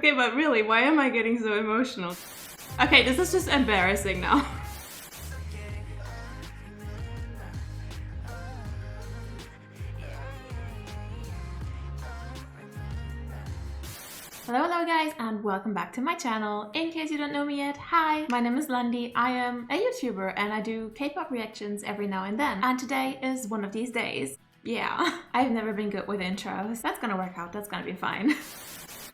Okay, but really, why am I getting so emotional? Okay, this is just embarrassing now. Hello guys, and welcome back to my channel. In case you don't know me yet, hi, my name is Landy. I am a YouTuber and I do K-pop reactions every now and then. And today is one of these days. Yeah, I've never been good with intros. That's gonna work out, that's gonna be fine.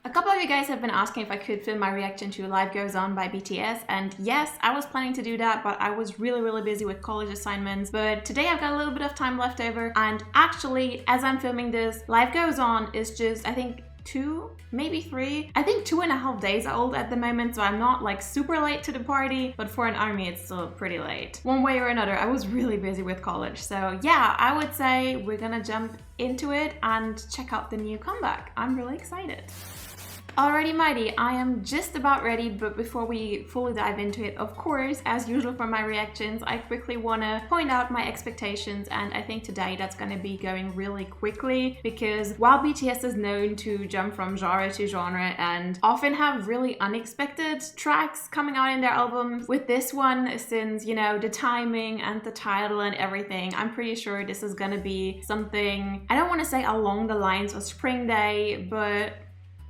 A couple of you guys have been asking if I could film my reaction to Life Goes On by BTS, and yes, I was planning to do that, but I was really busy with college assignments. But today I've got a little bit of time left over, and actually, as I'm filming this, Life Goes On is just, I think, 2, maybe 3, I think 2.5 days old at the moment, so I'm not like super late to the party, but for an army it's still pretty late. One way or another, I was really busy with college, so yeah, I would say we're gonna jump into it and check out the new comeback. I'm really excited. Alrighty mighty, I am just about ready, but before we fully dive into it, of course, as usual for my reactions, I quickly want to point out my expectations, and I think today that's going to be going really quickly, because while BTS is known to jump from genre to genre and often have really unexpected tracks coming out in their albums, with this one, since, you know, the timing and the title and everything, I'm pretty sure this is going to be something, I don't want to say along the lines of Spring Day, but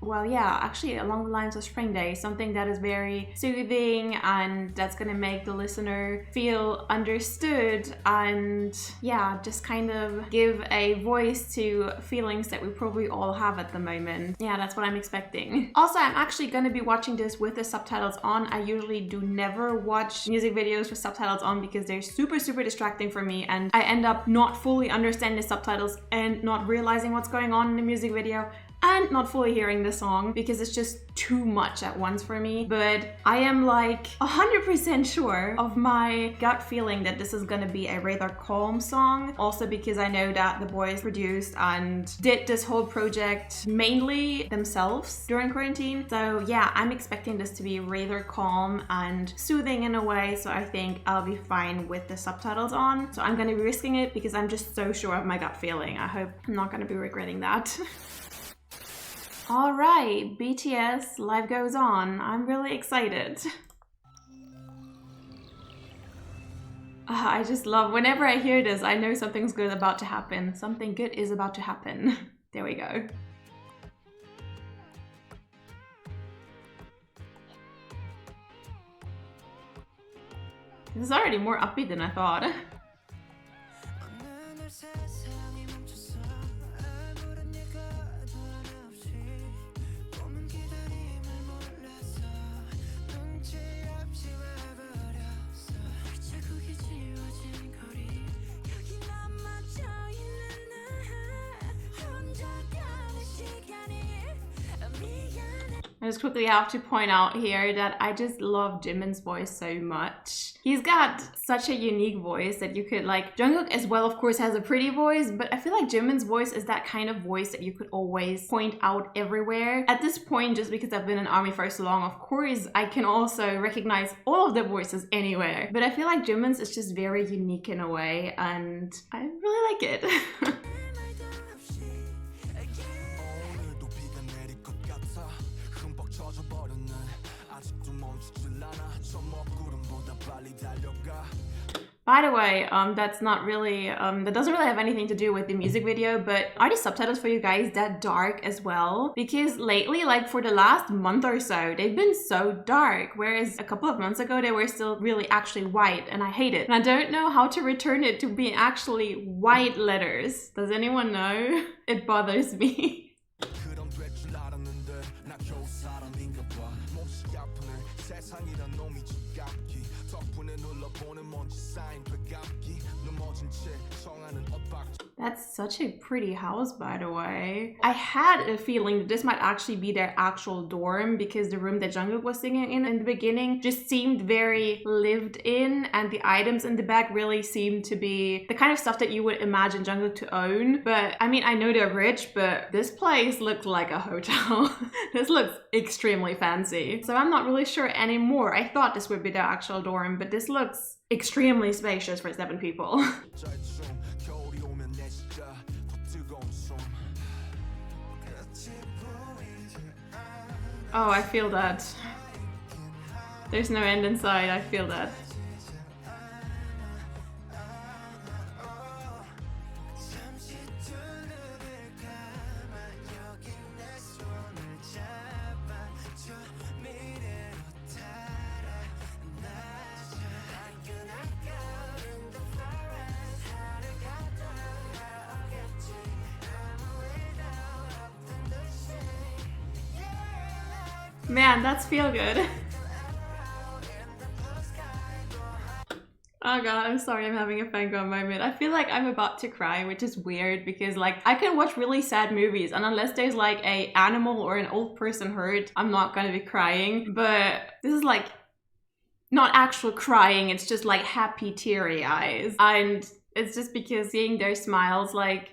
well, yeah, actually along the lines of Spring Day, something that is very soothing and that's gonna make the listener feel understood and yeah, just kind of give a voice to feelings that we probably all have at the moment. Yeah, that's what I'm expecting. Also, I'm actually gonna be watching this with the subtitles on. I usually do never watch music videos with subtitles on because they're super distracting for me, and I end up not fully understanding the subtitles and not realizing what's going on in the music video, and not fully hearing the song because it's just too much at once for me. But I am like 100% sure of my gut feeling that this is gonna be a rather calm song, also because I know that the boys produced and did this whole project mainly themselves during quarantine. So yeah, I'm expecting this to be rather calm and soothing in a way, so I think I'll be fine with the subtitles on. So I'm gonna be risking it because I'm just so sure of my gut feeling. I hope I'm not gonna be regretting that. Alright, BTS, Life Goes On. I'm really excited. I just love, whenever I hear this, I know something's good about to happen. Something good is about to happen. There we go. This is already more upbeat than I thought. I just quickly have to point out here that I just love Jimin's voice so much. He's got such a unique voice that you could like, Jungkook as well of course has a pretty voice, but I feel like Jimin's voice is that kind of voice that you could always point out everywhere. At this point, just because I've been in army for so long, of course I can also recognize all of the voices anywhere. But I feel like Jimin's is just very unique in a way, and I really like it. By the way, that's not really, that doesn't really have anything to do with the music video, but are the subtitles for you guys that dark as well? Because lately, like for the last month or so, they've been so dark, whereas a couple of months ago, they were still really actually white, and I hate it. And I don't know how to return it to being actually white letters. Does anyone know? It bothers me. That's such a pretty house, by the way. I had a feeling that this might actually be their actual dorm because the room that Jungkook was singing in the beginning just seemed very lived in, and the items in the back really seemed to be the kind of stuff that you would imagine Jungkook to own. But I mean, I know they're rich, but this place looked like a hotel. This looks extremely fancy. So I'm not really sure anymore. I thought this would be their actual dorm, but this looks extremely spacious for 7 people. Oh, I feel that. There's no end in sight, I feel that. Man, that's feel good. Oh god, I'm sorry, I'm having a fangirl moment. I feel like I'm about to cry, which is weird because like I can watch really sad movies and unless there's like a animal or an old person hurt, I'm not gonna be crying. But this is like not actual crying, it's just like happy teary eyes. And it's just because seeing their smiles, like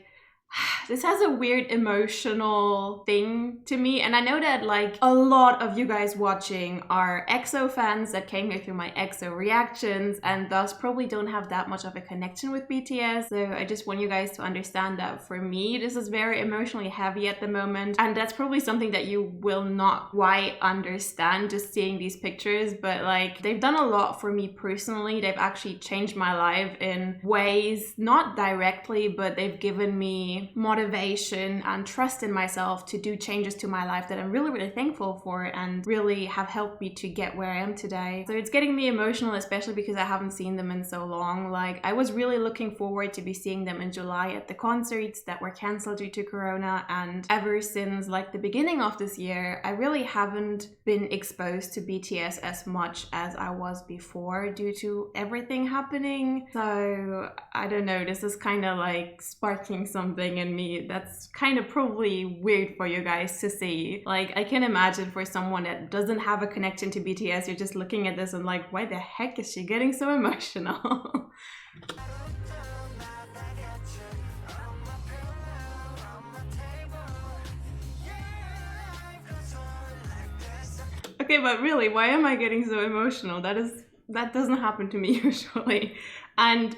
this has a weird emotional thing to me, and I know that like a lot of you guys watching are EXO fans that came here through my EXO reactions and thus probably don't have that much of a connection with BTS. So I just want you guys to understand that for me this is very emotionally heavy at the moment, and that's probably something that you will not quite understand just seeing these pictures, but like they've done a lot for me personally. They've actually changed my life in ways, not directly, but they've given me motivation and trust in myself to do changes to my life that I'm really thankful for and really have helped me to get where I am today. So it's getting me emotional, especially because I haven't seen them in so long. Like I was really looking forward to be seeing them in July at the concerts that were cancelled due to Corona, and ever since like the beginning of this year I really haven't been exposed to BTS as much as I was before due to everything happening. So I don't know, this is kind of like sparking something in me that's kind of probably weird for you guys to see. Like I can imagine for someone that doesn't have a connection to BTS, you're just looking at this and like, why the heck is she getting so emotional? Okay, but really, why am I getting so emotional? That doesn't happen to me usually. And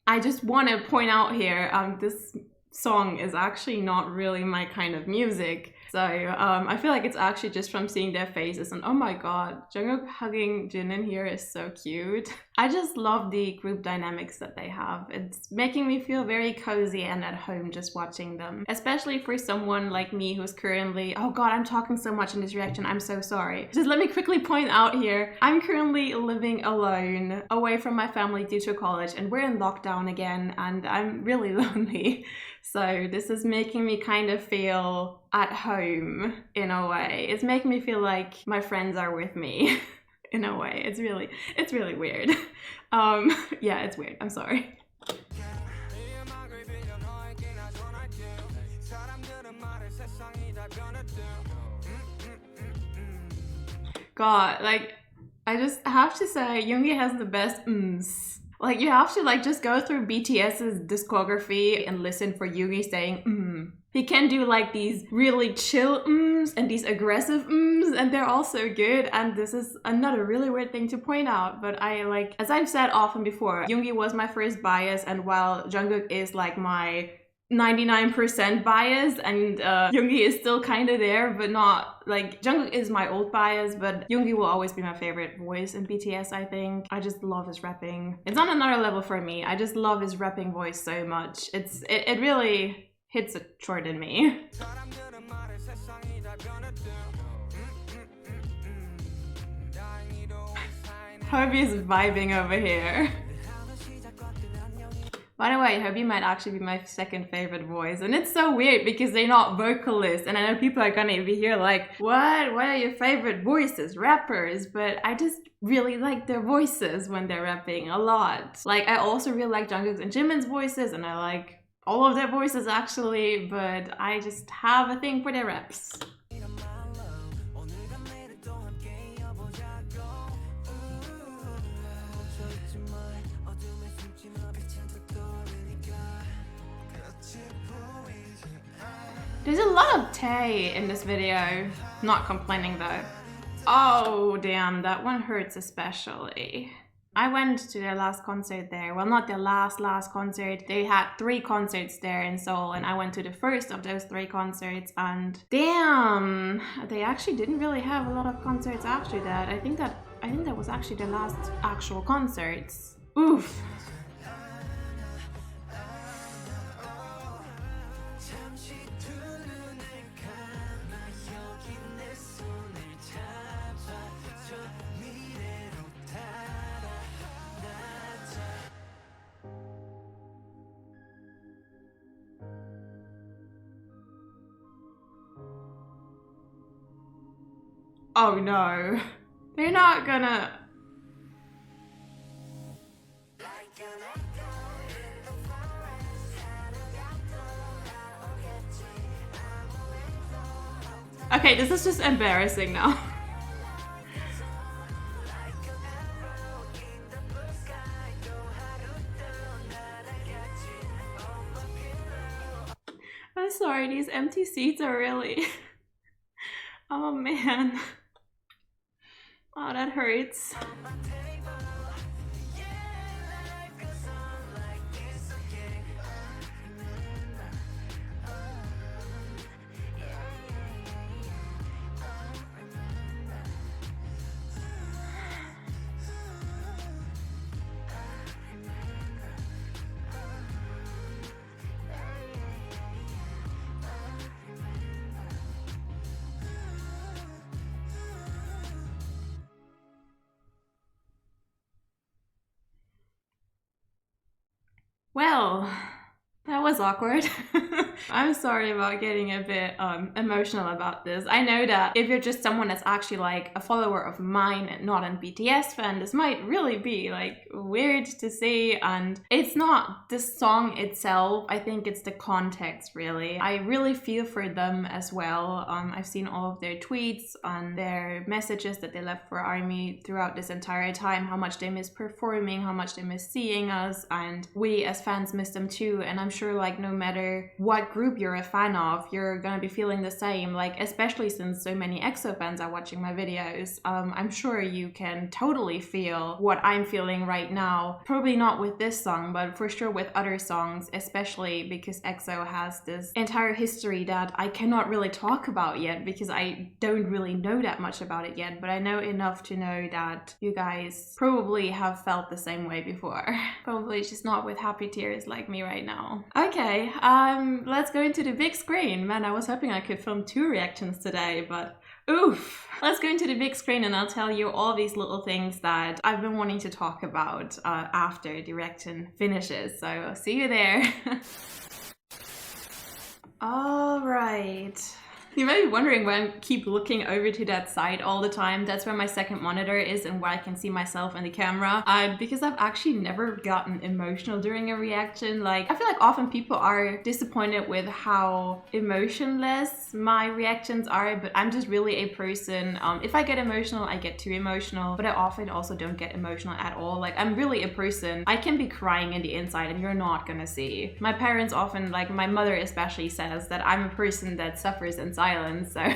I just want to point out here, this song is actually not really my kind of music. So I feel like it's actually just from seeing their faces, and oh my god, Jungkook hugging Jimin here is so cute. I just love the group dynamics that they have. It's making me feel very cozy and at home just watching them. Especially for someone like me who's currently, oh god, I'm talking so much in this reaction, I'm so sorry. Just let me quickly point out here, I'm currently living alone, away from my family due to college, and we're in lockdown again, and I'm really lonely. So this is making me kind of feel at home in a way. It's making me feel like my friends are with me in a way. It's really weird. Yeah, it's weird. I'm sorry. God, like I just have to say Yoongi has the best Like you have to like just go through BTS's discography and listen for Yoongi saying He can do like these really chill and these aggressive and they're all so good. And this is another really weird thing to point out, but I like, as I've said often before, Yoongi was my first bias, and while Jungkook is like my 99% bias, and Yoongi is still kind of there, but not like, Jungkook is my old bias, but Yoongi will always be my favorite voice in BTS, I think. I just love his rapping. It's on another level for me. I just love his rapping voice so much. It really hits a chord in me. Hobie is vibing over here. By the way, Hobie might actually be my second favorite voice, and it's so weird because they're not vocalists, and I know people are gonna be here like, what are your favorite voices? Rappers? But I just really like their voices when they're rapping a lot. Like, I also really like Jungkook's and Jimin's voices, and I like all of their voices actually, but I just have a thing for their raps. There's a lot of Tae in this video. Not complaining though. Oh damn, that one hurts especially. I went to their last concert there. Well, not their last concert. They had 3 concerts there in Seoul, and I went to the first of those 3 concerts, and damn, they actually didn't really have a lot of concerts after that. I think that was actually their last actual concerts. Oof. Oh no, they're not gonna. Okay, this is just embarrassing now. I'm sorry, these empty seats are really... Oh man. Oh, that hurts. Well, that was awkward. I'm sorry about getting a bit emotional about this. I know that if you're just someone that's actually like a follower of mine and not a BTS fan, this might really be like weird to see, and it's not the song itself. I think it's the context, really. I really feel for them as well. I've seen all of their tweets and their messages that they left for ARMY throughout this entire time, how much they miss performing, how much they miss seeing us, and we as fans miss them too. And I'm sure like no matter what group you're a fan of, you're gonna be feeling the same, like especially since so many EXO fans are watching my videos. I'm sure you can totally feel what I'm feeling right now. Probably not with this song, but for sure with other songs, especially because EXO has this entire history that I cannot really talk about yet because I don't really know that much about it yet, but I know enough to know that you guys probably have felt the same way before. Probably just not with happy tears like me right now. Okay, let's go into the big screen. Man, I was hoping I could film 2 reactions today, but oof. Let's go into the big screen and I'll tell you all these little things that I've been wanting to talk about after the reaction finishes. So I'll see you there. All right. You might be wondering why I keep looking over to that side all the time. That's where my second monitor is and where I can see myself in the camera. Because I've actually never gotten emotional during a reaction. Like, I feel like often people are disappointed with how emotionless my reactions are, but I'm just really a person. If I get emotional, I get too emotional, but I often also don't get emotional at all. Like, I'm really a person. I can be crying in the inside and you're not gonna see. My parents often, like my mother especially, says that I'm a person that suffers in silence, so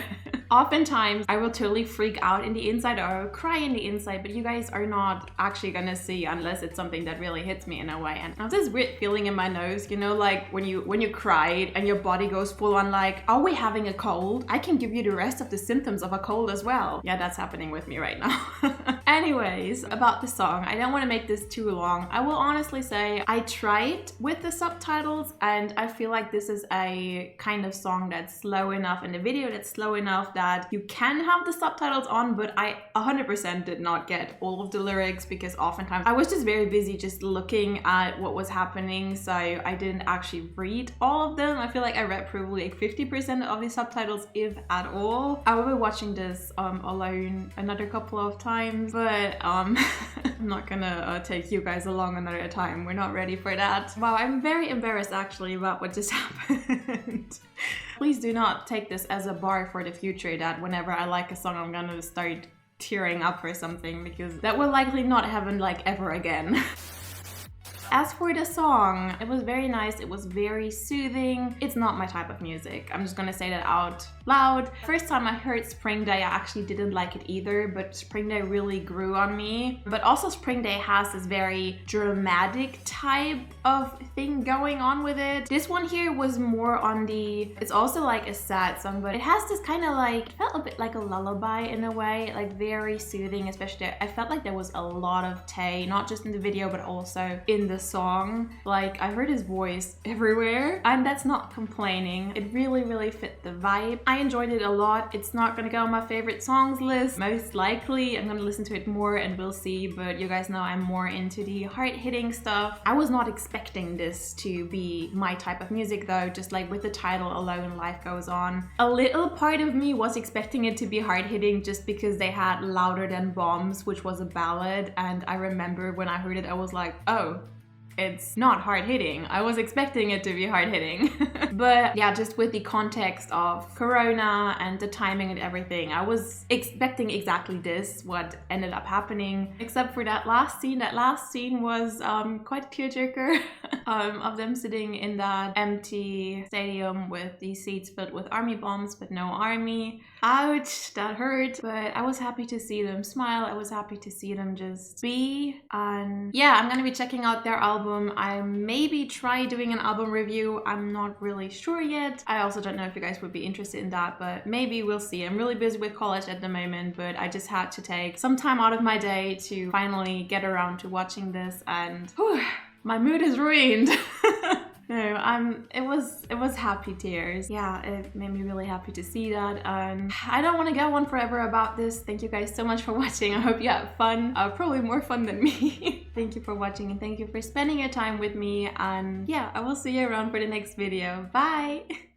oftentimes I will totally freak out in the inside or cry in the inside, but you guys are not actually gonna see unless it's something that really hits me in a way. And I have this weird feeling in my nose, you know, like when you cried and your body goes full on like, are we having a cold? I can give you the rest of the symptoms of a cold as well. Yeah, that's happening with me right now. Anyways, about the song, I don't want to make this too long. I will honestly say I tried with the subtitles and I feel like this is a kind of song that's slow enough and the video that's slow enough that you can have the subtitles on, but I 100% did not get all of the lyrics because oftentimes I was just very busy just looking at what was happening, so I didn't actually read all of them. I feel like I read probably like 50% of the subtitles, if at all. I will be watching this alone another couple of times, but I'm not gonna take you guys along another time. We're not ready for that. Wow, I'm very embarrassed actually about what just happened. Please do not take this as a bar for the future that whenever I like a song I'm gonna start tearing up or something, because that will likely not happen like ever again. As for the song, it was very nice. It was very soothing. It's not my type of music. I'm just gonna say that out loud. First time I heard Spring Day, I actually didn't like it either, but Spring Day really grew on me. But also Spring Day has this very dramatic type of thing going on with it. This one here was more on the, it's also like a sad song, but it has this kind of like, it felt a bit like a lullaby in a way, like very soothing, especially I felt like there was a lot of Tae, not just in the video, but also in the song. Like I heard his voice everywhere, and that's not complaining. It really fit the vibe. I enjoyed it a lot. It's not gonna go on my favorite songs list. Most likely I'm gonna listen to it more and we'll see, but you guys know I'm more into the hard-hitting stuff. I was not expecting this to be my type of music though, just like with the title alone, Life Goes On. A little part of me was expecting it to be hard-hitting just because they had Louder Than Bombs, which was a ballad, and I remember when I heard it I was like, oh, it's not hard-hitting. I was expecting it to be hard-hitting. But yeah, just with the context of Corona and the timing and everything, I was expecting exactly this, what ended up happening, except for that last scene. That last scene was quite a tearjerker of them sitting in that empty stadium with these seats filled with army bombs, but no army. Ouch, that hurt. But I was happy to see them smile. I was happy to see them just be. And yeah, I'm gonna be checking out their album. I maybe try doing an album review. I'm not really sure yet. I also don't know if you guys would be interested in that, but maybe we'll see. I'm really busy with college at the moment, but I just had to take some time out of my day to finally get around to watching this, and whew, my mood is ruined. No, it was happy tears. Yeah, it made me really happy to see that. I don't want to go on forever about this. Thank you guys so much for watching. I hope you had fun. Probably more fun than me. Thank you for watching and thank you for spending your time with me. And yeah, I will see you around for the next video. Bye!